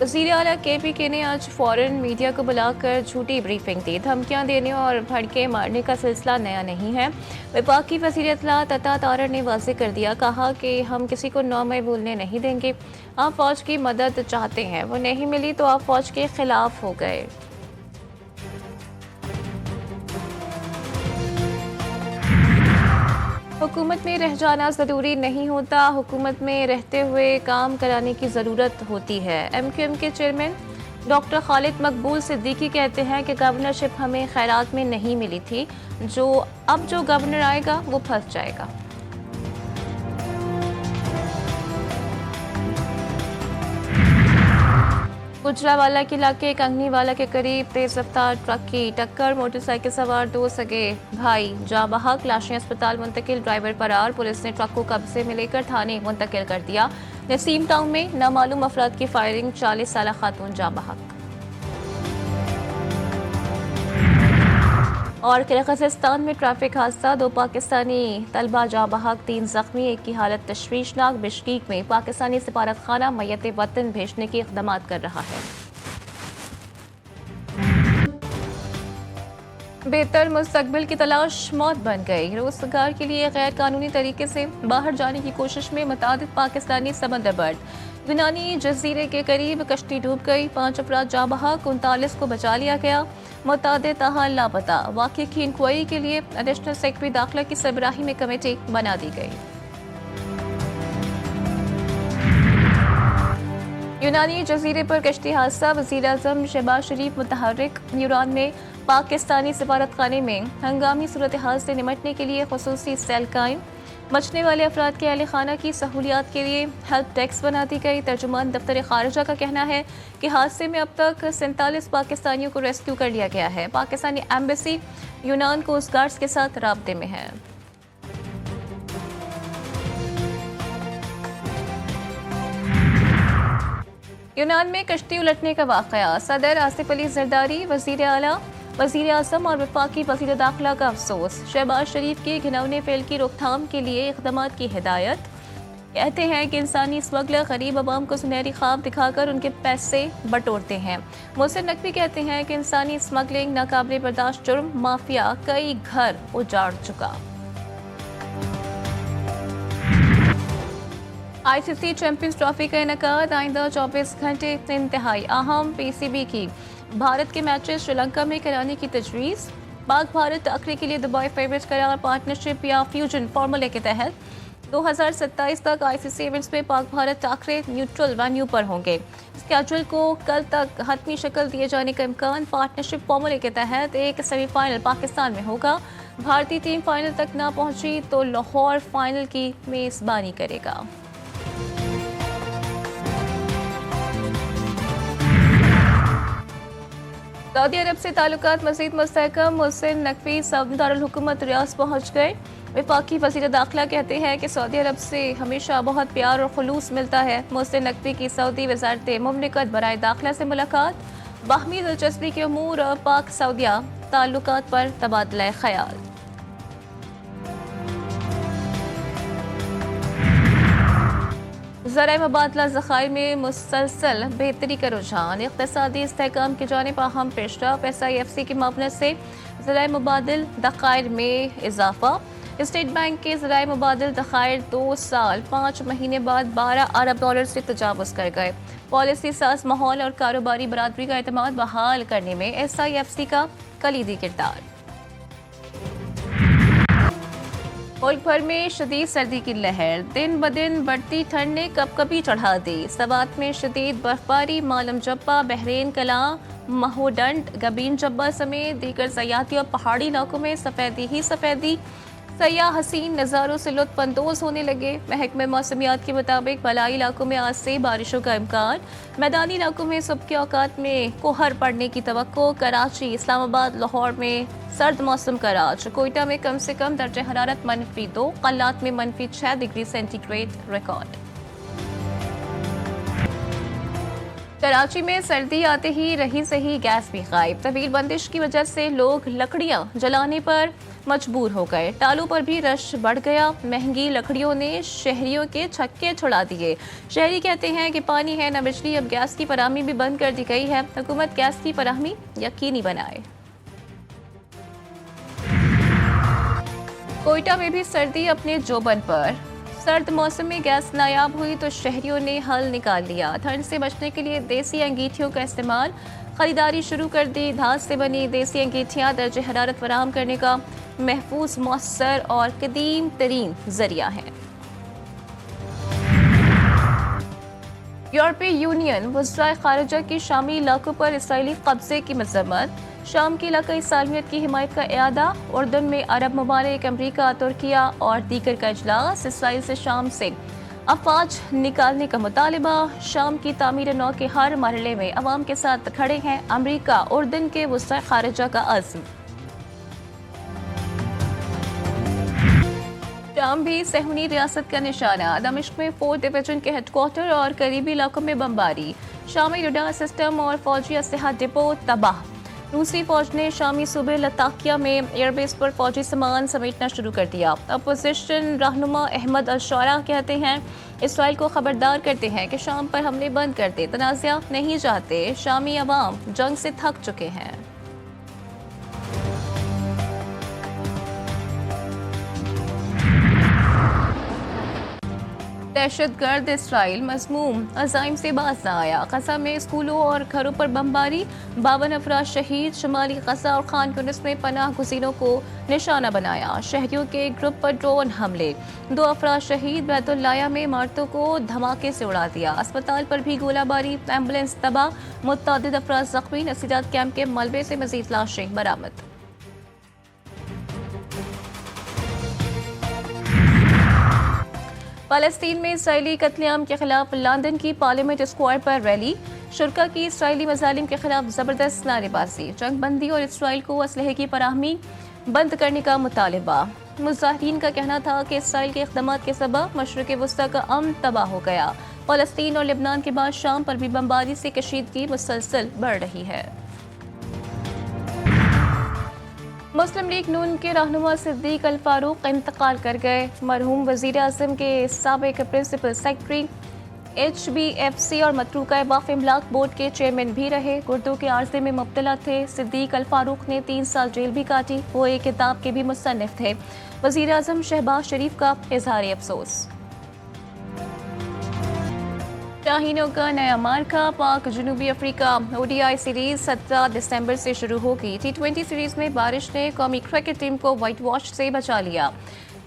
वज़ीर आला KPK ने आज फॉरेन मीडिया को बुलाकर झूठी ब्रीफिंग दी। धमकियां देने और भड़के मारने का सिलसिला नया नहीं है। वफाकी वज़ीर इत्तलात अता तारर ने वाज़ेह कर दिया, कहा कि हम किसी को नौमे भूलने नहीं देंगे। आप फ़ौज की मदद चाहते हैं, वो नहीं मिली तो आप फ़ौज के खिलाफ हो गए। हुकूमत में रह जाना ज़रूरी नहीं होता, हुकूमत में रहते हुए काम कराने की ज़रूरत होती है। MQM के चेयरमैन डॉक्टर खालिद मकबूल सिद्दीकी कहते हैं कि गवर्नरशिप हमें खैरात में नहीं मिली थी, जो गवर्नर आएगा वो फंस जाएगा। गुजरावाला के इलाके कंगनीवाला के करीब तेज रफ्तार ट्रक की टक्कर, मोटरसाइकिल सवार दो सगे भाई जाँ बहक, लाशें अस्पताल मुंतकिल, ड्राइवर फरार। पुलिस ने ट्रक को कब्जे में लेकर थाने मुंतकिल कर दिया। नसीम टाउन में नामालूम अफराद की फायरिंग, 40 साल खातून जाँ बहक। और किर्गिज़स्तान में ट्रैफिक हादसा, 2 पाकिस्तानी तलबा जाँ बहक, 3 जख्मी, एक की हालत तशवीशनाक। बिश्कीक में पाकिस्तानी सफारत खाना मैयत वतन भेजने के इक़दामात कर रहा है। बेहतर मुस्तकबिल की तलाश मौत बन गई। रोजगार के लिए गैर कानूनी तरीके से बाहर जाने की कोशिश में मुतादिद पाकिस्तानी समंदरबर्ड यूनानी जजीरे के करीब कश्ती डूब गई। 5 अफराद जाँ बहक, 39 को बचा लिया गया, मुतादिद ताहाल लापता। वाक़े की इंक्वायरी के लिए एडिशनल सेक्रेटरी दाखिला की सरबराही में कमेटी बना दी गई। यूनानी जजीरे पर कश्ती हादसा, वज़ीर आज़म शहबाज शरीफ मुतहर्रिक। यूनान में पाकिस्तानी सफारत खाने में हंगामी सूरत हाल से निमटने के लिए खुसूसी सेल कायम। बचने वाले अफराद के अहल खाना की सहूलियात के लिए हेल्प डेस्क बना दी गई। तर्जुमान दफ्तर खारजा का कहना है कि हादसे में अब तक 47 पाकिस्तानियों को रेस्क्यू कर लिया गया है। पाकिस्तानी एम्बेसी यूनान कोस्ट गार्ड्स के साथ राब्ते में है। यूनान में कश्ती उलटने का वाक़या, सदर आसिफ अली जरदारी, वज़ीर आला, वज़ीर आज़म और वफाकी वज़ीर दाखिला का अफसोस। शहबाज शरीफ के घिनौने फेल की रोकथाम के लिए इक़दामात की हिदायत। कहते हैं कि इंसानी स्मगलर गरीब आवाम को सुनहरी ख्वाब दिखाकर उनके पैसे बटोरते हैं। मोहसिन नकवी कहते हैं कि इंसानी स्मगलिंग नाकाबिले बर्दाश्त जुर्म, माफिया कई घर उजाड़ चुका। ICC चैंपियंस ट्रॉफी का इनेकाद, आइंदा 24 घंटे इंतहाई अहम PCB की भारत के मैचेस श्रीलंका में कराने की तजवीज़। पाक भारत आखिरी के लिए दुबई फेवरेट करार, पार्टनरशिप या फ्यूजन फार्मूले के तहत 2027 तक ICC इवेंट्स में पाक भारत आखिरी न्यूट्रल वेन्यू पर होंगे। स्केड्यूल को कल तक हतमी शक्ल दिए जाने का इम्कान। पार्टनरशिप फार्मूले के तहत एक सेमीफाइनल पाकिस्तान में होगा। भारतीय टीम फाइनल तक ना पहुंची तो लाहौर फाइनल की मेज़बानी करेगा। सऊदी अरब से ताल्लुकात मज़ीद मुस्तहकम, मोहसिन नकवी सऊदी दारुल हुकूमत रियाद पहुँच गए। वफाकी वज़ीर दाखिला कहते हैं कि सऊदी अरब से हमेशा बहुत प्यार और खुलूस मिलता है। मोहसिन नकवी की सऊदी वज़ारत मुमलिकत बराए दाखिला से मुलाकात, बाहमी दिलचस्पी के अमूर और पाक सऊदिया ताल्लुकात पर तबादला ख्याल। ज़राए मुबादला ज़खायर में मुसलसल बेहतरी का रुझान, इक़्तिसादी इस्तेहकाम की जानिब अहम पेशरफ़। SIFC की मामले से ज़राए मुबादिल दखायर में इजाफा। स्टेट बैंक के ज़राए मुबादिल दखायर 2 साल 5 महीने बाद $12 अरब से तजावुज़ कर गए। पॉलिसी साज माहौल और कारोबारी बरादरी का एतमाद बहाल करने में SIFC का कलीदी किरदार। मुल्क भर में शदीद सर्दी की लहर, दिन ब दिन बढ़ती ठंड ने कपकपी चढ़ा दी। सवात में शदीद बर्फबारी, मालम जब्बा, बहरीन कलां, महोडंड, गबीन जब्बा समेत दीगर सयाहती और पहाड़ी इलाकों में सफ़ेदी ही सफ़ेदी। सयाह हसीन नज़ारों से लुत्फ़ अंदोज़ होने लगे। महकमे मौसमियात के मुताबिक बलाई इलाकों में आज से बारिशों का इम्कान। मैदानी इलाकों में सुबह के औकात में कोहर पड़ने की तवक्को। कराची, इस्लामाबाद, लाहौर में सर्द मौसम का राज। कोयटा में कम से कम दर्जे हरारत -2, कल्लात में -6 डिग्री सेंटीग्रेड रिकॉर्ड। कराची में सर्दी आते ही रही सही गैस भी गायब। तवील बंदिश की वजह से लोग लकड़ियां जलाने पर मजबूर हो गए। टालों पर भी रश बढ़ गया। महंगी लकड़ियों ने शहरियों के छक्के छुड़ा दिए। शहरी कहते हैं कि पानी है न बिजली, अब गैस की फराहमी भी बंद कर दी गई है। हुकूमत गैस की फराहमी यकीनी बनाए। कोयटा में भी सर्दी अपने जोबन पर। सर्द मौसम में गैस नायाब हुई तो शहरियों ने हल निकाल लिया। ठंड से बचने के लिए देसी अंगीठियों का इस्तेमाल, खरीदारी शुरू कर दी। धात से बनी देसी अंगीठियां दर्जे हरारत फराहम करने का महफूज, मौसर और कदीम तरीन जरिया है। यूरोपीय यूनियन वज़राए खारिजा की शामी इलाकों पर इसराइली कब्जे की मजम्मत। शाम की इलाकाई सालमियत की हिमायत का इरादा। उर्दन में अरब ममालिक, अमरीका, तुर्किया और दीगर का इजलास। इसराइल से शाम से अफवाज निकालने का मुतालबा। शाम की तामीर नौ के हर मरहले में अवाम के साथ खड़े हैं अमरीका। उर्दन के वज़राए खारिजा का अज़्म। शाम भी सहूनी रियासत का निशाना। दमिश्क में 4th डिवीजन के हेडक्वार्टर और करीबी इलाकों में बमबारी। शामी रडार सिस्टम और फौजी असलहा डिपो तबाह। रूसी फौज ने शामी सूबे लताकिया में एयरबेस पर फौजी सामान समेटना शुरू कर दिया। अपोजिशन रहनुमा अहमद अल-शौरा कहते हैं इसराइल को खबरदार करते हैं कि शाम पर हमले बंद कर दे, तनाज़ा नहीं चाहते। शामी अवाम जंग से थक चुके हैं। दहशतगर्द इसराइल मज़मूम अज़ाइम से बाज न आया। गज़ा में स्कूलों और घरों पर बमबारी। 52 अफराद शहीद। शुमाली गज़ा और खान यूनिस में पनाह गुज़ीरों को निशाना बनाया। शहरियों के एक ग्रुप पर ड्रोन हमले। 2 अफराद शहीद। बैतुल्लाया में इमारतों को धमाके से उड़ा दिया। अस्पताल पर भी गोलाबारी। एम्बुलेंस तबाह। मुतअद्दिद अफराद ज़ख्मी। नसीरात कैंप के मलबे से मज़ीद लाशें बरामद। फ़लस्तीन में इसराइली कत्लेआम के खिलाफ लंदन की पार्लियामेंट स्क्वायर पर रैली। शुरका की इसराइली मज़ालिम के खिलाफ ज़बरदस्त नारेबाजी। जंग बंदी और इसराइल को असलहे की फराहमी बंद करने का मुतालबा। मुजाहिरीन का कहना था कि इसराइल के इक़दामात के सबब मशरिक़ वस्ता का अमन तबाह हो गया। फ़लस्तीन और लेबनान के बाद शाम पर भी बमबारी से कशीदगी मुसलसल बढ़ रही है। मुस्लिम लीग नून के रहनुमा सिद्दीक अल फारूक इंतकाल कर गए। मरहूम वज़ीर आज़म के साबिक़ प्रिंसिपल सेक्रेटरी HBFC और मतरूका वक्फ इमलाक बोर्ड के चेयरमैन भी रहे। गुर्दों के आर्जे में मुब्तला थे। सिद्दीक अल फारूक ने 3 साल जेल भी काटी। वो एक किताब के भी मुसन्निफ थे। वज़ीर आज़म शहबाज शरीफ का इज़हार अफसोस। शाहीनों का नया मार्का। पाक जनूबी अफ्रीका ODI सीरीज 17 दिसंबर से शुरू होगी। T20 सीरीज में बारिश ने कौमी क्रिकेट टीम को व्हाइट वॉश से बचा लिया।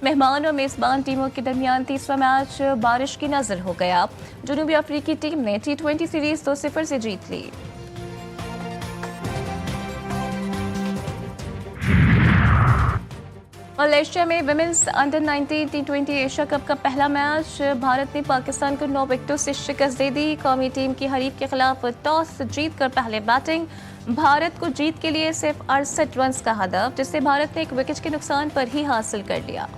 मेहमान और मेज़बान टीमों के दरमियान तीसरा मैच बारिश की नजर हो गया। जनूबी अफ्रीकी टीम ने T20 सीरीज 2-0 से जीत ली। मलेशिया में women's under 19 T20 Asia cup का पहला मैच। भारत ने पाकिस्तान को 9 विकेटों से शिकस्त दे दी। कौमी टीम की हरीफ के खिलाफ टॉस जीतकर पहले बैटिंग। भारत को जीत के लिए सिर्फ 68 रन का हदफ, जिसे भारत ने 1 विकेट के नुकसान पर ही हासिल कर लिया।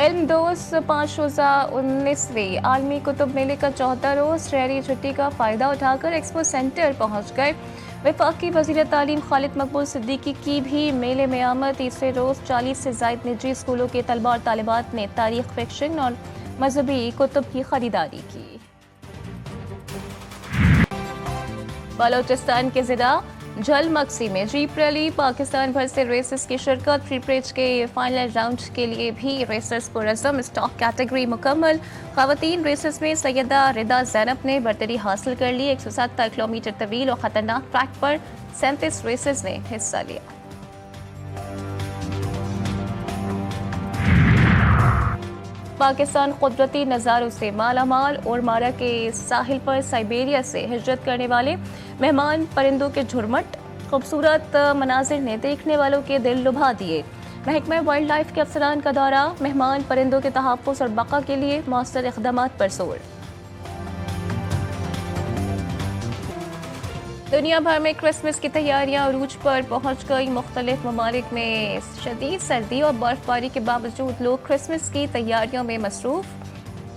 इल्म दोस्त 5 रोज़ा 19वीं आलमी कुतुब मेले का 14 रोज़ शहरी छुट्टी का फ़ायदा उठाकर एक्सपो सेंटर पहुँच गए। वफाकी वज़ीर तालीम खालिद मकबूल सिद्दीकी की भी मेले में आमद। तीसरे रोज़ 40 से ज़ायद निजी स्कूलों के तलबा और तालिबात ने तारीख, फिक्शन और मजहबी कुतुब की खरीदारी की। बलोचिस्तान के ज़िला झलमक्सी में जीप रैली। पाकिस्तान भर से रेसर्स की शिरकत। फ्री प्रेज के फाइनल राउंड के लिए भी रेसर्स पुरज़म। स्टॉक कैटेगरी मुकम्मल। ख़वातीन रेसर्स में सैयदा रिदा ज़ैनब ने बरतरी हासिल कर ली। 170 किलोमीटर तवील और ख़तरनाक ट्रैक पर 37 रेसर्स ने हिस्सा लिया। पाकिस्तान कुदरती नज़ारों से मालामाल। और मारा के साहिल पर साइबेरिया से हिजरत करने वाले मेहमान परिंदों के झुरमुट खूबसूरत मनाजिर ने देखने वालों के दिल लुभा दिए। महकमा वाइल्ड लाइफ के अफसरान का दौरा। मेहमान परिंदों के तहफ़्फ़ुज़ और बक़ा के लिए मौसर इक़दामात पर जोर। दुनिया भर में क्रिसमस की तैयारियां अरूज पर पहुंच गई। मुख्तलिफ ममालिक में शदीद सर्दी और बर्फबारी के बावजूद लोग क्रिसमस की तैयारियों में मसरूफ।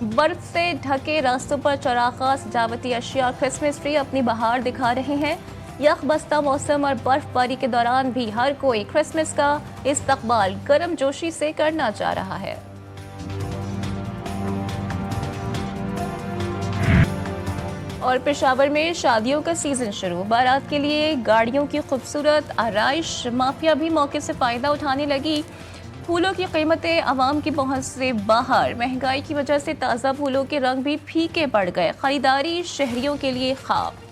बर्फ से ढके रास्तों पर चौराहा, सजावटी अशिया, क्रिसमस ट्री अपनी बहार दिखा रहे हैं। यख बस्ता मौसम और बर्फबारी के दौरान भी हर कोई क्रिसमस का इस्तकबाल गर्म जोशी से करना चाह रहा है। और पेशावर में शादियों का सीजन शुरू, बारात के लिए गाड़ियों की खूबसूरत आराइश, माफिया भी मौके से फायदा उठाने लगी। फूलों की कीमतें आवाम की पहुंच से बाहर, महंगाई की वजह से ताज़ा फूलों के रंग भी फीके पड़ गए, खरीदारी शहरियों के लिए ख्वाब।